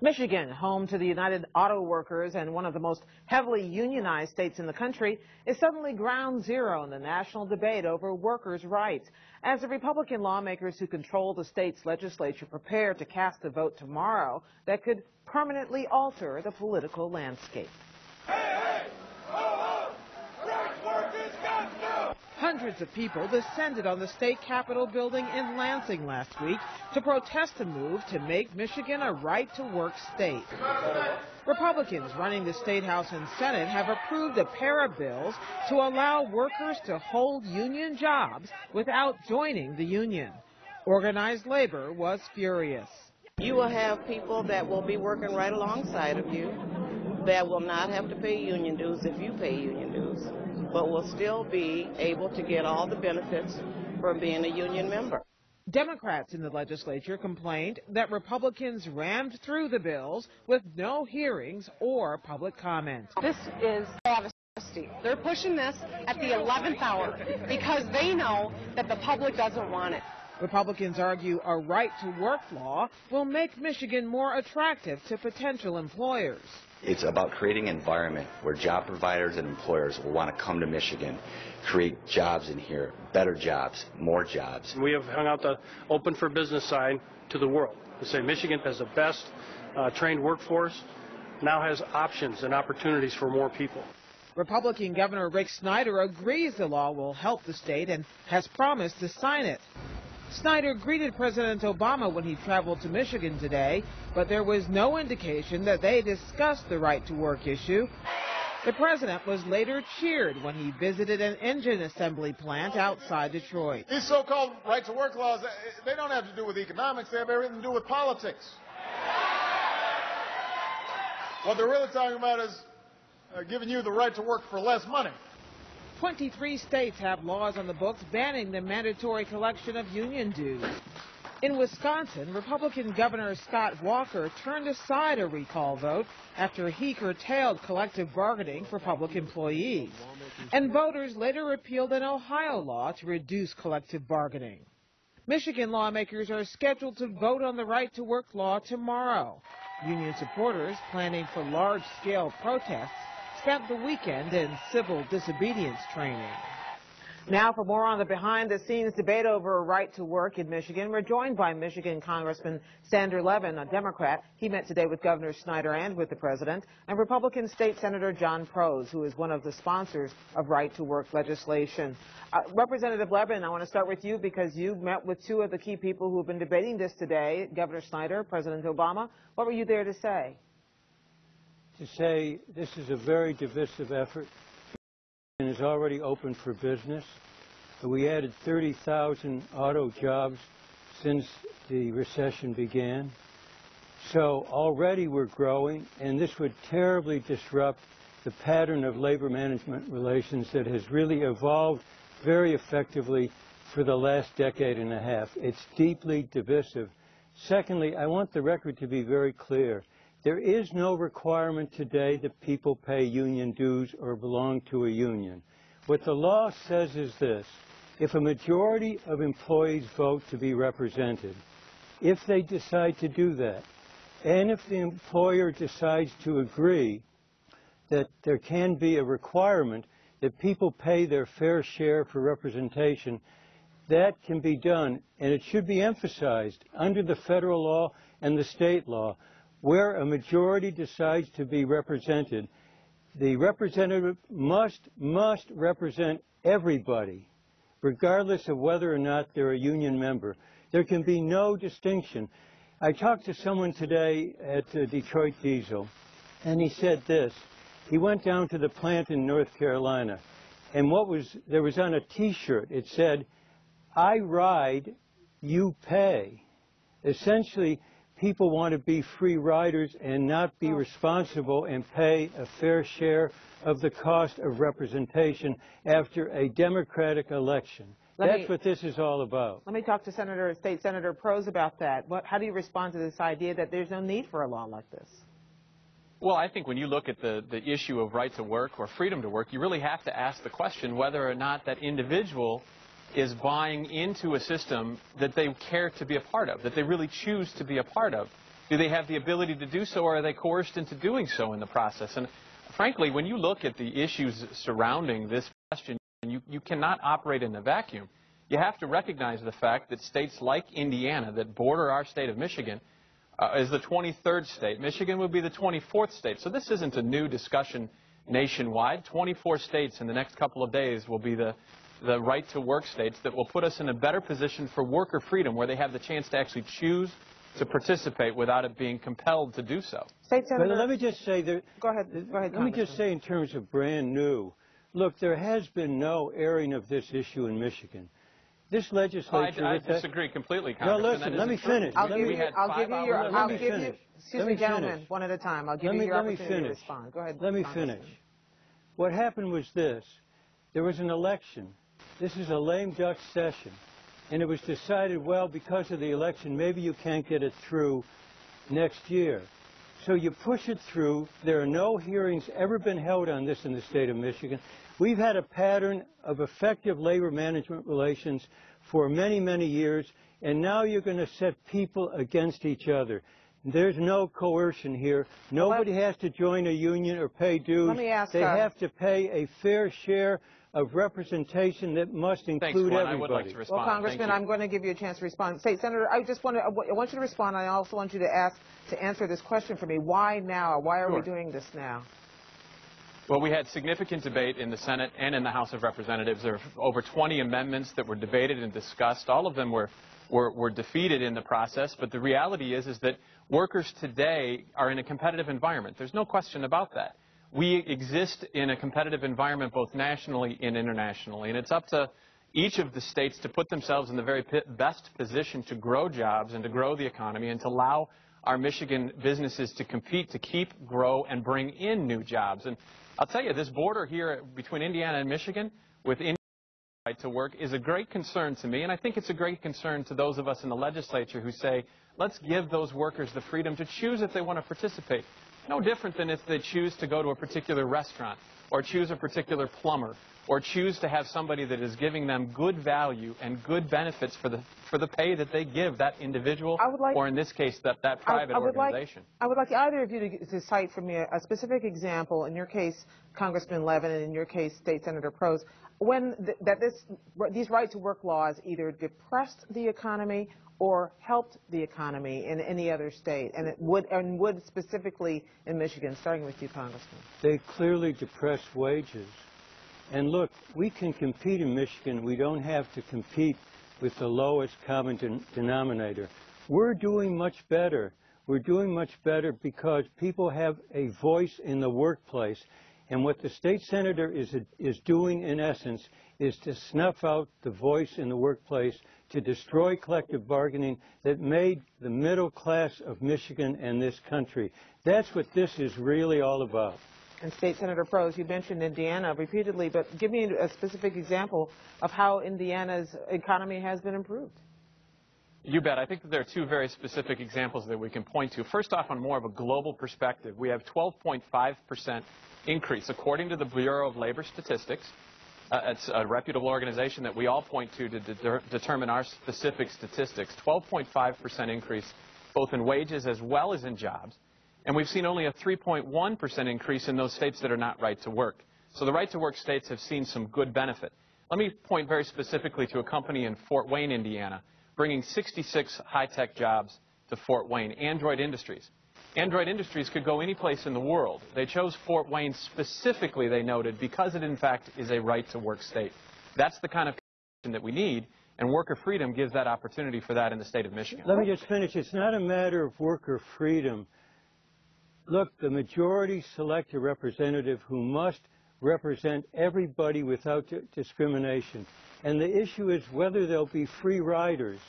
Michigan, home to the United Auto Workers and one of the most heavily unionized states in the country, is suddenly ground zero in the national debate over workers' rights. As the Republican lawmakers who control the state's legislature prepare to cast a vote tomorrow that could permanently alter the political landscape. Hey, hey, oh, oh, right workers got no. Hundreds of people descended on the state capitol building in Lansing last week to protest a move to make Michigan a right-to-work state. Republicans running the State House and Senate have approved a pair of bills to allow workers to hold union jobs without joining the union. Organized labor was furious. You will have people that will be working right alongside of you that will not have to pay union dues if you pay union dues, but will still be able to get all the benefits from being a union member. Democrats in the legislature complained that Republicans rammed through the bills with no hearings or public comment. This is travesty. They're pushing this at the 11th hour because they know that the public doesn't want it. Republicans argue a right-to-work law will make Michigan more attractive to potential employers. It's about creating an environment where job providers and employers will want to come to Michigan, create jobs in here, better jobs, more jobs. We have hung out the open for business sign to the world to say Michigan has the best trained workforce, now has options and opportunities for more people. Republican Governor Rick Snyder agrees the law will help the state and has promised to sign it. Snyder greeted President Obama when he traveled to Michigan today, but there was no indication that they discussed the right-to-work issue. The president was later cheered when he visited an engine assembly plant outside Detroit. These so-called right-to-work laws, they don't have to do with economics. They have everything to do with politics. What they're really talking about is giving you the right to work for less money. 23 states have laws on the books banning the mandatory collection of union dues. In Wisconsin, Republican Governor Scott Walker turned aside a recall vote after he curtailed collective bargaining for public employees. And voters later repealed an Ohio law to reduce collective bargaining. Michigan lawmakers are scheduled to vote on the right-to-work law tomorrow. Union supporters planning for large-scale protests spent the weekend in civil disobedience training. Now for more on the behind-the-scenes debate over right to work in Michigan, we're joined by Michigan Congressman Sander Levin, a Democrat. He met today with Governor Snyder and with the president, and Republican State Senator John Prose, who is one of the sponsors of right to work legislation. Representative Levin, I want to start with you because you met with two of the key people who have been debating this today, Governor Snyder, President Obama. What were you there to say? To say this is a very divisive effort and is already open for business. We added 30,000 auto jobs since the recession began. So already we're growing, and this would terribly disrupt the pattern of labor management relations that has really evolved very effectively for the last decade and a half. It's deeply divisive. Secondly, I want the record to be very clear. There is no requirement today that people pay union dues or belong to a union. What the law says is this: if a majority of employees vote to be represented, if they decide to do that, and if the employer decides to agree that there can be a requirement that people pay their fair share for representation, that can be done, and it should be emphasized under the federal law and the state law. Where a majority decides to be represented, the representative must represent everybody, regardless of whether or not they're a union member. There can be no distinction. I talked to someone today at Detroit Diesel, and he said this. He went down to the plant in North Carolina, and there was on a T-shirt, it said, "I ride, you pay." Essentially, people want to be free riders and not be responsible and pay a fair share of the cost of representation after a democratic election. That's what this is all about. Let me talk to State Senator Prose about that. How do you respond to this idea that there's no need for a law like this? Well, I think when you look at the issue of right to work or freedom to work, you really have to ask the question whether or not that individual is buying into a system that they care to be a part of, that they really choose to be a part of. Do they have the ability to do so, or are they coerced into doing so in the process? And frankly, when you look at the issues surrounding this question, you cannot operate in a vacuum. You have to recognize the fact that states like Indiana that border our state of Michigan is the 23rd state. Michigan would be the 24th state. So this isn't a new discussion nationwide. 24 states in the next couple of days will be the right-to-work states that will put us in a better position for worker freedom, where they have the chance to actually choose to participate without it being compelled to do so. State Senator, let me just say that. Go ahead. Let me just say, in terms of brand new, look, there has been no airing of this issue in Michigan. This legislature. I disagree completely, Congressman. No, listen. Let me finish. I'll give you. Excuse me, gentlemen, one at a time. I'll give you your opportunity to respond. Go ahead. Let me finish. What happened was this: there was an election. This is a lame duck session. And it was decided, well, because of the election, maybe you can't get it through next year. So you push it through. There are no hearings ever been held on this in the state of Michigan. We've had a pattern of effective labor management relations for many, many years, and now you're going to set people against each other. There's no coercion here. Nobody has to join a union or pay dues. They have to pay a fair share of representation that must include everybody. I would like to respond. Well, Congressman, I'm going to give you a chance to respond. State Senator, I want you to respond. I also want you to answer this question for me. Why now? Why are we doing this now? Well, we had significant debate in the Senate and in the House of Representatives. There were over 20 amendments that were debated and discussed. All of them were defeated in the process. But the reality is that workers today are in a competitive environment. There's no question about that. We exist in a competitive environment both nationally and internationally, and it's up to each of the states to put themselves in the very best position to grow jobs and to grow the economy and to allow our Michigan businesses to compete, to keep, grow, and bring in new jobs. And I'll tell you, this border here between Indiana and Michigan with Indiana's right to work is a great concern to me, and I think it's a great concern to those of us in the legislature who say, let's give those workers the freedom to choose if they want to participate. No different than if they choose to go to a particular restaurant or choose a particular plumber or choose to have somebody that is giving them good value and good benefits for the pay that they give that individual, or in this case, that private organization. I would like either of you to cite for me a specific example, in your case, Congressman Levin, and in your case, State Senator Prose, when these right-to-work laws either depressed the economy or helped the economy in any other state, and would specifically in Michigan, starting with you, Congressman. They clearly depress wages. And look, we can compete in Michigan. We don't have to compete with the lowest common denominator. We're doing much better. We're doing much better because people have a voice in the workplace. And what the state senator is doing, in essence, is to snuff out the voice in the workplace, to destroy collective bargaining that made the middle class of Michigan and this country. That's what this is really all about. And State Senator Prose, you mentioned Indiana repeatedly, but give me a specific example of how Indiana's economy has been improved. You bet. I think that there are two very specific examples that we can point to. First off, on more of a global perspective, we have 12.5% increase, according to the Bureau of Labor Statistics. It's a reputable organization that we all point to determine our specific statistics. 12.5% increase, both in wages as well as in jobs. And we've seen only a 3.1% increase in those states that are not right to work. So the right to work states have seen some good benefit. Let me point very specifically to a company in Fort Wayne, Indiana, bringing 66 high-tech jobs to Fort Wayne, Android Industries. Android Industries could go any place in the world. They chose Fort Wayne specifically, they noted, because it in fact is a right-to-work state. That's the kind of competition that we need, and worker freedom gives that opportunity for that in the state of Michigan. Let me just finish. It's not a matter of worker freedom. Look, the majority select a representative who must represent everybody without discrimination. And the issue is whether there'll be free riders,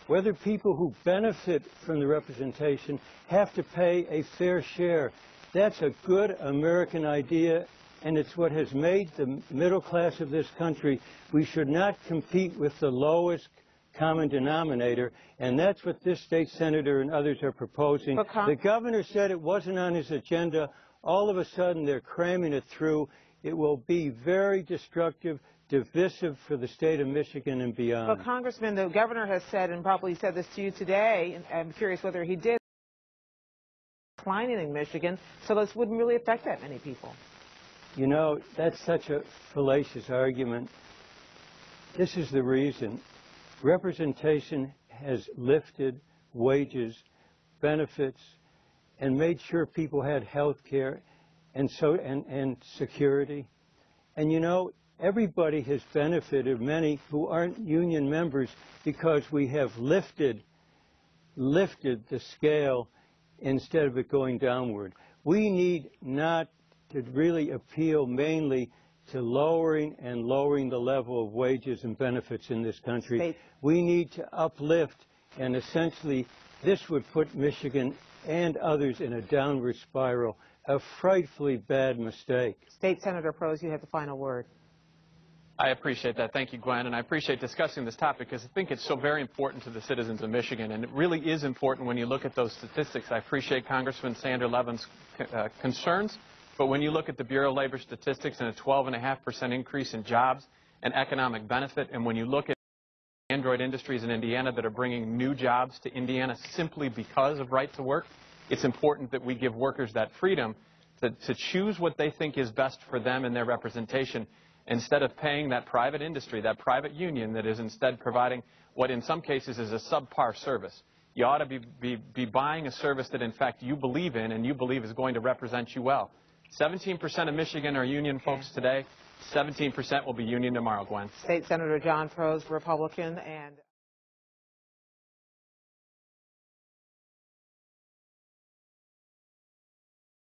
whether people who benefit from the representation have to pay a fair share. That's a good American idea, and it's what has made the middle class of this country. We should not compete with the lowest common denominator, and that's what this state senator and others are proposing. The governor said it wasn't on his agenda. All of a sudden, they're cramming it through. It will be very destructive, divisive for the state of Michigan and beyond. But, Congressman, the governor has said, and probably said this to you today, and I'm curious whether he did, declining in Michigan, so this wouldn't really affect that many people. You know, that's such a fallacious argument. This is the reason. Representation has lifted wages, benefits, and made sure people had health care and security. And you know, everybody has benefited, many who aren't union members, because we have lifted the scale instead of it going downward. We need not to really appeal mainly to lowering the level of wages and benefits in this country. We need to uplift, and essentially this would put Michigan and others in a downward spiral, a frightfully bad mistake. State Senator Prose, you have the final word. I appreciate that. Thank you, Gwen. And I appreciate discussing this topic because I think it's so very important to the citizens of Michigan. And it really is important when you look at those statistics. I appreciate Congressman Sander Levin's concerns. But when you look at the Bureau of Labor Statistics and a 12.5% increase in jobs and economic benefit, and when you look at Android industries in Indiana that are bringing new jobs to Indiana simply because of right to work, it's important that we give workers that freedom to choose what they think is best for them and their representation, instead of paying that private industry, that private union that is instead providing what in some cases is a subpar service. You ought to be buying a service that in fact you believe in and you believe is going to represent you well. 17% of Michigan are union folks today. 17% will be union tomorrow, Gwen. State Senator John Prose, Republican, and